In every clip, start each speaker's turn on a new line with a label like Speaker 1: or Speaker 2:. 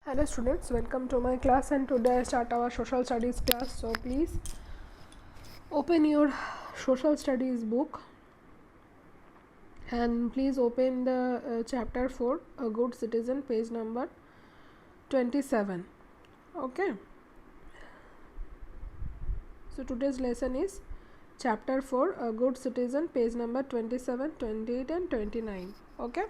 Speaker 1: Hello students, welcome to my class, and today I start our social studies class. So please open your social studies book and please open the chapter 4, A Good Citizen, page number 27. Okay. So today's lesson is chapter 4, A Good Citizen, page number 27, 28 and 29. Okay.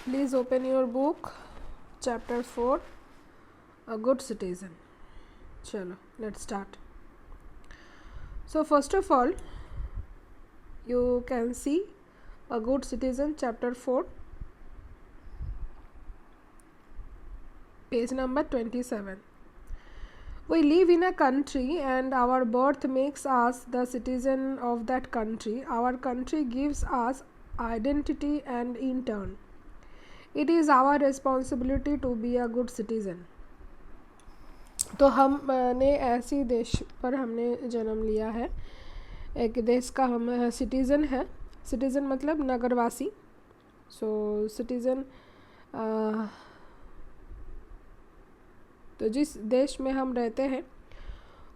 Speaker 1: Please open your book, chapter 4, A Good Citizen. Chalo, let's start. So first of all, you can see A Good Citizen, chapter 4, page number 27. We live in a country and our birth makes us the citizen of that country. Our country gives us identity and in turn, it is our responsibility to be a good citizen. तो हमने ऐसी देश पर हमने जन्म लिया है, एक देश का हम सिटीज़न है. सिटीज़न मतलब नगरवासी. सो सिटीज़न तो जिस देश में हम रहते हैं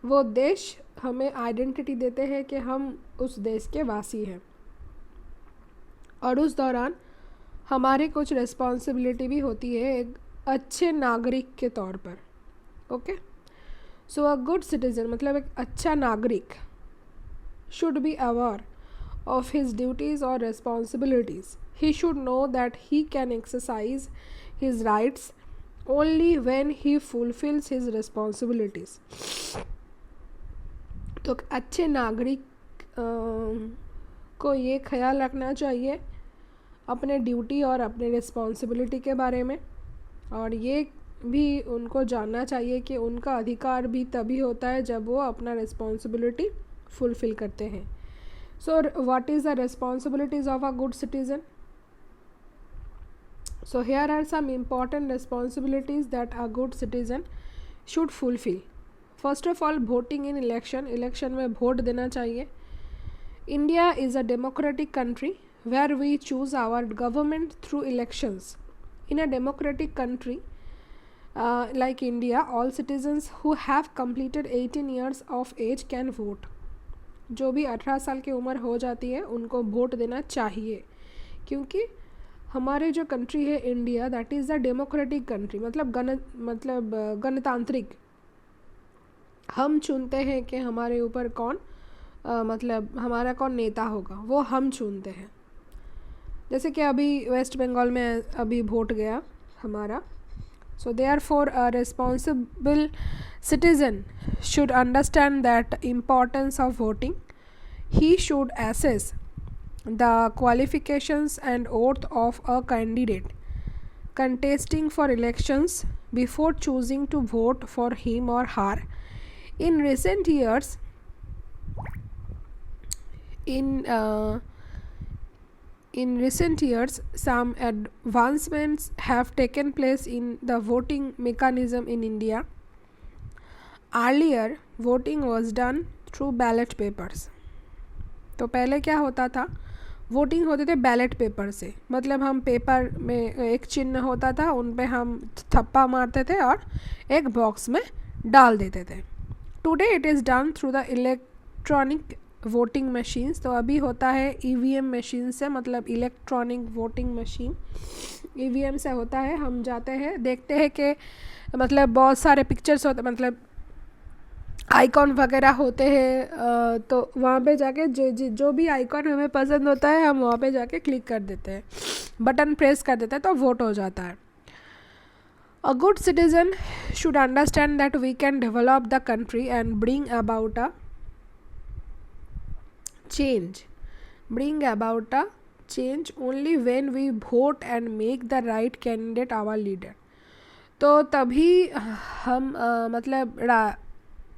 Speaker 1: वो देश हमें आइडेंटिटी देते हैं कि हम उस देश के वासी हैं, और उस दौरान हमारी कुछ रिस्पॉन्सिबिलिटी भी होती है एक अच्छे नागरिक के तौर पर. Okay. So a good citizen मतलब एक अच्छा नागरिक should be aware of his duties or responsibilities. He should know that he can exercise his rights only when he fulfills his responsibilities. तो अच्छे नागरिक को ये ख्याल रखना चाहिए अपने ड्यूटी और अपने रिस्पॉन्सिबिलिटी के बारे में, और ये भी उनको जानना चाहिए कि उनका अधिकार भी तभी होता है जब वो अपना रिस्पॉन्सिबिलिटी फुलफ़िल करते हैं. So what is the responsibilities of a good citizen? So here are some important responsibilities that a good citizen should fulfill. First of all, voting in election. Election में वोट देना चाहिए. India is a democratic country where we choose our government through elections. In a democratic country like India, all citizens who have completed 18 years of age can vote. जो भी 18 साल की उम्र हो जाती है उनको वोट देना चाहिए, क्योंकि हमारे जो कंट्री है India, that is the democratic country, मतलब गणतांत्रिक. हम चुनते हैं कि हमारे ऊपर कौन मतलब हमारा कौन नेता होगा, वो हम चुनते हैं. जैसे कि अभी वेस्ट बंगाल में अभी वोट गया हमारा. So therefore a responsible citizen should understand that importance of voting. He should assess the qualifications and oath of a candidate contesting for elections before choosing to vote for him or her. In recent years, some advancements have taken place in the voting mechanism in India. Earlier, voting was done through ballot papers. तो पहले क्या होता था, voting होते थे ballot paper से, मतलब हम पेपर में एक चिन्ह होता था, उन पे हम थप्पा मारते थे और एक बॉक्स में डाल देते थे. Today it is done through the electronic voting machines. तो अभी होता है EVM मशीन से, मतलब इलेक्ट्रॉनिक वोटिंग मशीन. EVM से होता है, हम जाते हैं देखते हैं कि मतलब बहुत सारे पिक्चर्स होते, मतलब आइकॉन वगैरह होते हैं. तो वहाँ पे जाके जो भी आइकॉन हमें पसंद होता है हम वहाँ पे जाके क्लिक कर देते हैं, बटन प्रेस कर देते हैं, तो वोट हो जाता है. A good citizen should understand that we can develop the country and bring about a change only when we vote and make the right candidate our leader. तो तभी हम मतलब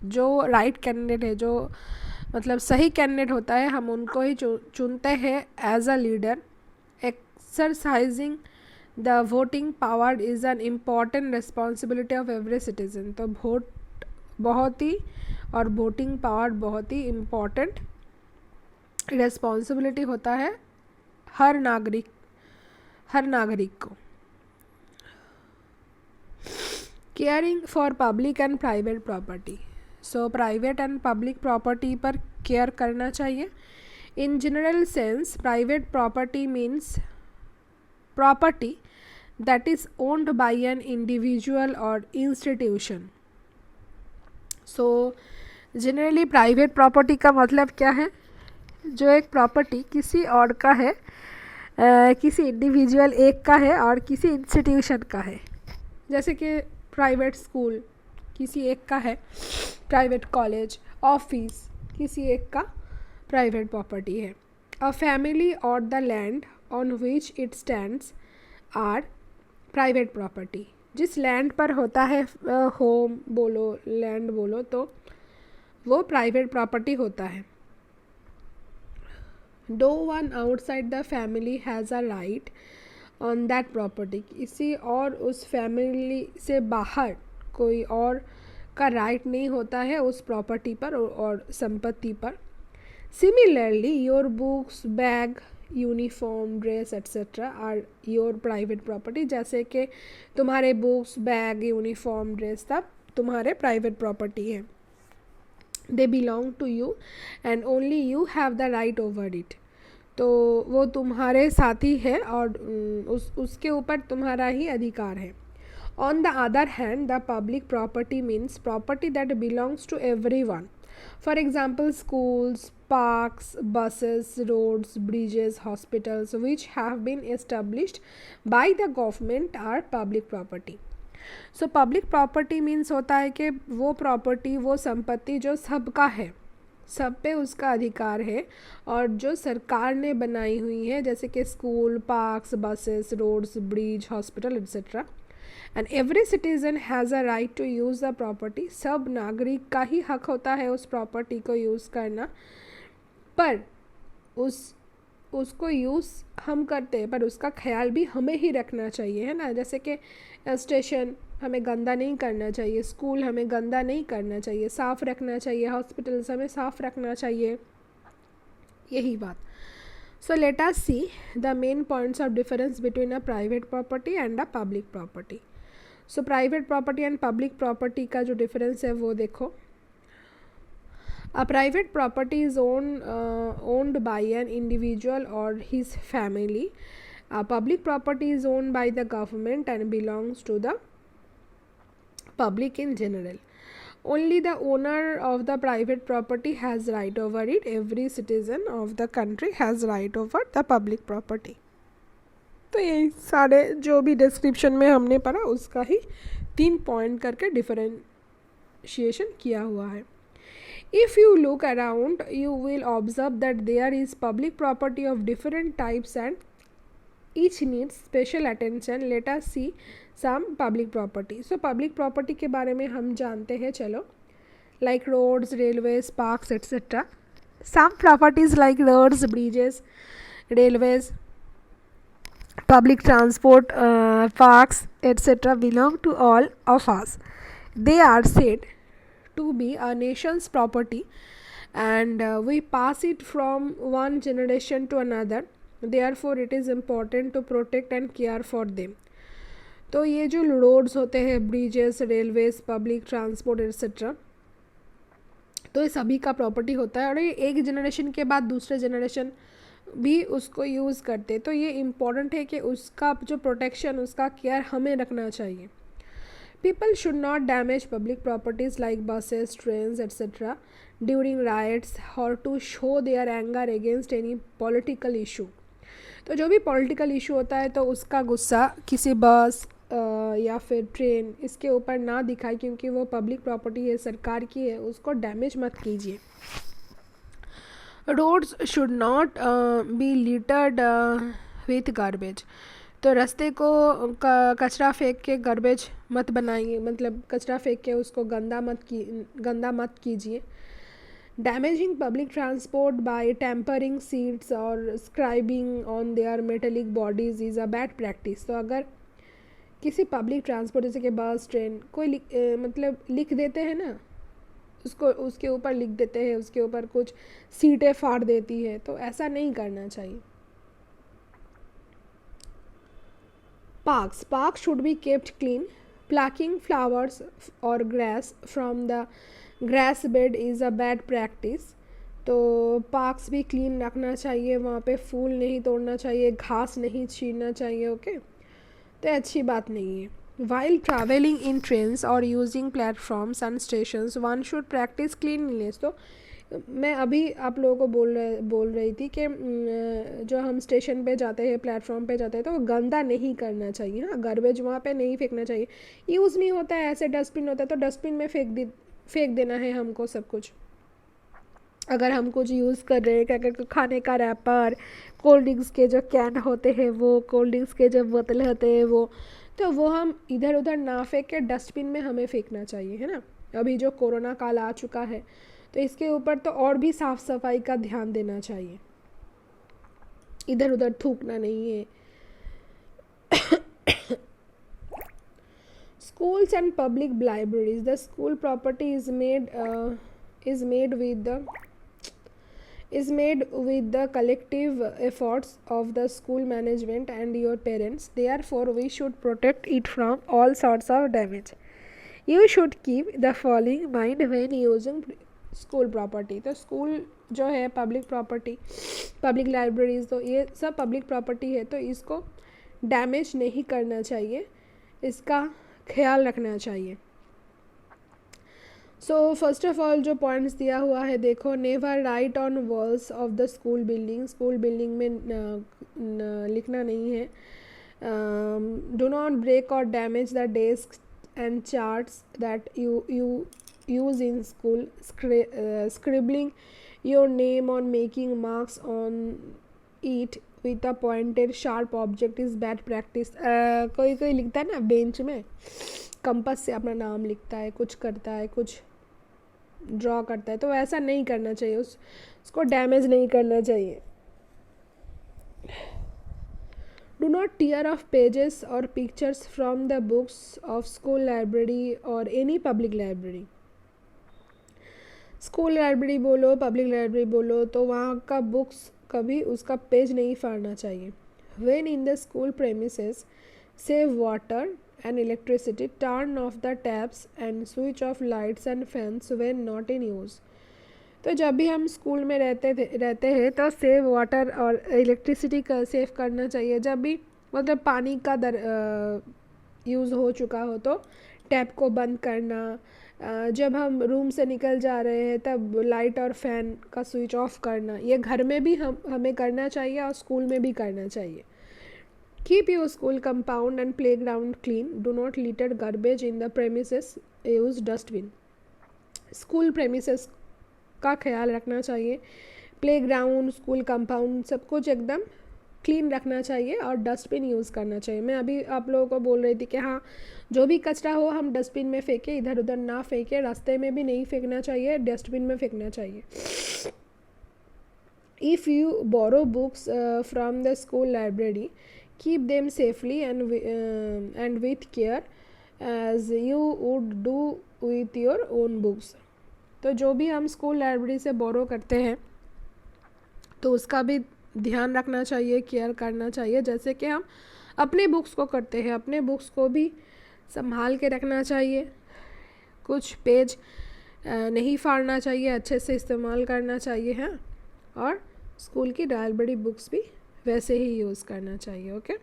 Speaker 1: जो राइट कैंडिडेट है, जो मतलब सही कैंडिडेट होता है, हम उनको ही चुनते हैं as a leader. Exercising the voting power is an important responsibility of every citizen. तो वोट बहुत ही और वोटिंग पावर बहुत ही इम्पॉर्टेंट रिस्पॉन्सिबिलिटी होता है हर नागरिक हर नागरिक को। Caring for public and private property, so private and public property पर केयर करना चाहिए। In general sense private property means property that is owned by an individual or institution. So generally private property का मतलब क्या है, जो एक property किसी और का है, किसी इंडिविजुअल एक का है और किसी इंस्टीट्यूशन का है। जैसे कि प्राइवेट स्कूल किसी एक का है, प्राइवेट कॉलेज, ऑफिस किसी एक का प्राइवेट प्रॉपर्टी है। अ फैमिली और the land on which it stands are private property. जिस लैंड पर होता है, होम बोलो लैंड बोलो, तो वो प्राइवेट प्रॉपर्टी होता है। No one outside the family has a right on that property, किसी और उस फैमिली से बाहर कोई और का राइट नहीं होता है उस प्रॉपर्टी पर और संपत्ति पर। Similarly your books, bag, uniform, dress etcetera are your private property. जैसे कि तुम्हारे बुक्स, बैग, यूनिफॉर्म, ड्रेस सब तुम्हारे प्राइवेट प्रॉपर्टी है। They belong to you and only you have the right over it, तो वो तुम्हारे साथी है और उसके ऊपर तुम्हारा ही अधिकार है। On the other hand the public property means property that belongs to everyone. For example, schools, parks, buses, roads, bridges, hospitals which have been established by the government are public property. So public property means होता है कि वो property, वो संपत्ति जो सबका है, सब पे उसका अधिकार है और जो सरकार ने बनाई हुई है, जैसे कि school, parks, buses, roads, bridge, hospital etcetera. And every citizen has a right to use the property. सब नागरिक का ही हक होता है उस प्रॉपर्टी को यूज़ करना, पर उसको यूज़ हम करते हैं पर उसका ख्याल भी हमें ही रखना चाहिए, है ना। जैसे कि स्टेशन हमें गंदा नहीं करना चाहिए, स्कूल हमें गंदा नहीं करना चाहिए, साफ़ रखना चाहिए, हॉस्पिटल्स हमें साफ़ रखना चाहिए, यही बात। So let us see the main points of difference between a private property and a public property. So private property and public property का जो डिफरेंस है वो देखो। A private property is owned by an individual और his family. A public property is owned by the government and belongs to the public in general. Only the owner of the private property has right over it. Every citizen of the country has right over the public property. तो ये सारे जो भी description में हमने पढ़ा उसका ही 3 point करके डिफरेंशिएशन किया हुआ है। If you look around, you will observe that there is public property of different types and each needs special attention. Let us see some public property. So public property के बारे में हम जानते हैं, चलो, like roads, railways, parks, etc. Some properties like roads, bridges, railways, public transport, parks, etc. belong to all of us. They are said to be a nation's property and we pass it from one generation to another. Therefore it is important to protect and care for them. तो ये जो roads होते हैं, bridges, railways, public transport etcetera, तो ये सभी का property होता है और ये एक जनरेशन के बाद दूसरे जनरेशन भी उसको यूज़ करते हैं। तो ये इम्पॉर्टेंट है कि उसका जो प्रोटेक्शन, उसका केयर हमें रखना चाहिए। People should not damage public properties like buses, trains, etc. during riots or to show their anger against any political issue. तो जो भी पॉलिटिकल इशू होता है तो उसका गुस्सा किसी बस या फिर ट्रेन इसके ऊपर ना दिखाए, क्योंकि वो पब्लिक प्रॉपर्टी है, सरकार की है, उसको डैमेज मत कीजिए। Roads should not be littered with garbage. तो रास्ते को कचरा फेंक के गार्बेज मत बनाइए, मतलब कचरा फेंक के उसको गंदा मत कीजिए। Damaging public transport by tampering seats और scribbling on their metallic bodies is a bad practice. तो अगर किसी पब्लिक ट्रांसपोर्ट जैसे कि बस, ट्रेन, कोई मतलब लिख देते हैं ना, उसको उसके ऊपर लिख देते हैं, उसके ऊपर कुछ सीटें फाड़ देती है, तो ऐसा नहीं करना चाहिए। Parks should be kept clean. Plucking flowers or grass from the grass bed is a bad practice. तो पार्क्स भी क्लीन रखना चाहिए, वहाँ पे फूल नहीं तोड़ना चाहिए, घास नहीं छीनना चाहिए, ओके। तो अच्छी बात नहीं है। While traveling in trains or using platforms and stations, one should practice cleanliness. तो मैं अभी आप लोगों को बोल रही थी कि जो हम स्टेशन पे जाते हैं, प्लेटफॉर्म पे जाते हैं, तो गंदा नहीं करना चाहिए। हाँ, गार्बेज वहाँ पे नहीं फेंकना चाहिए। यूज़ नहीं होता है, ऐसे डस्टबिन होता है तो डस्टबिन में फेंक देना है हमको सब कुछ। अगर हम कुछ यूज़ कर रहे हैं, क्या कहते, खाने का रैपर, कोल्ड ड्रिंक्स के जो कैन होते हैं वो, कोल्ड ड्रिंक्स के जो बोतल होते हैं वो, तो वो हम इधर उधर ना फेंक के डस्टबिन में हमें फेंकना चाहिए, है ना। अभी जो कोरोना काल आ चुका है तो इसके ऊपर तो और भी साफ़ सफाई का ध्यान देना चाहिए, इधर उधर थूकना नहीं है। Schools and public libraries. The school property is made with the collective efforts of the school management and your parents. Therefore, we should protect it from all sorts of damage. You should keep the following in mind when using school property. तो school जो है public property, public libraries, तो ये सब public property है, तो इसको damage नहीं करना चाहिए, इसका ख्याल रखना चाहिए। सो फर्स्ट ऑफ ऑल जो पॉइंट्स दिया हुआ है देखो, never write on walls of the school building. School building में लिखना नहीं है। डू नॉट ब्रेक और damage the desk and charts that you use in school. Scribbling your name or making marks on it with a pointed sharp object is bad practice. कोई लिखता है ना bench में, कंपास से अपना नाम लिखता है, कुछ करता है, कुछ ड्रॉ करता है, तो ऐसा नहीं करना चाहिए, उसको डैमेज नहीं करना चाहिए। Do not tear off pages or pictures from the books of school library or any public library. School library बोलो, पब्लिक लाइब्रेरी बोलो, तो वहाँ का बुक्स कभी उसका पेज नहीं फाड़ना चाहिए। When in the school premises, save water and electricity, turn off the taps and switch off lights and fans when not in use. तो जब भी हम स्कूल में रहते हैं तो सेव वाटर और इलेक्ट्रिसिटी का सेव करना चाहिए। जब भी मतलब पानी का यूज़ हो चुका हो तो टैप को बंद करना, जब हम रूम से निकल जा रहे हैं तब लाइट और फैन का स्विच ऑफ करना, ये घर में भी हमें करना चाहिए और स्कूल में भी करना चाहिए। Keep your school compound and play ground clean. Do not litre garbage in the premises, use dustbin. School premises का ख्याल रखना चाहिए, प्ले ग्राउंड, स्कूल कंपाउंड, सब कुछ एकदम क्लीन रखना चाहिए और डस्टबिन यूज़ करना चाहिए। मैं अभी आप लोगों को बोल रही थी कि हाँ, जो भी कचरा हो हम डस्टबिन में फेंके, इधर उधर ना फेंके, रास्ते में भी नहीं फेंकना चाहिए, डस्टबिन में फेंकना चाहिए। If you borrow books from the school library, keep them safely and with care as you would do with your own books. तो जो भी हम स्कूल लाइब्रेरी से बोरो करते हैं तो उसका भी ध्यान रखना चाहिए, केयर करना चाहिए, जैसे कि हम अपने बुक्स को करते हैं। अपने बुक्स को भी संभाल के रखना चाहिए, कुछ पेज नहीं फाड़ना चाहिए, अच्छे से इस्तेमाल करना चाहिए, हाँ। और स्कूल की लाइब्रेरी बुक्स भी वैसे ही यूज़ करना चाहिए, ओके।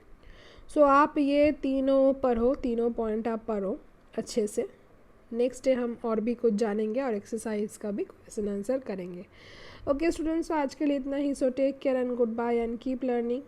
Speaker 1: सो आप ये तीनों पढ़ो, तीनों पॉइंट आप पढ़ो अच्छे से। नेक्स्ट डे हम और भी कुछ जानेंगे और एक्सरसाइज का भी क्वेश्चन आंसर करेंगे। ओके स्टूडेंट्स, आज के लिए इतना ही। So take care and goodbye and keep learning.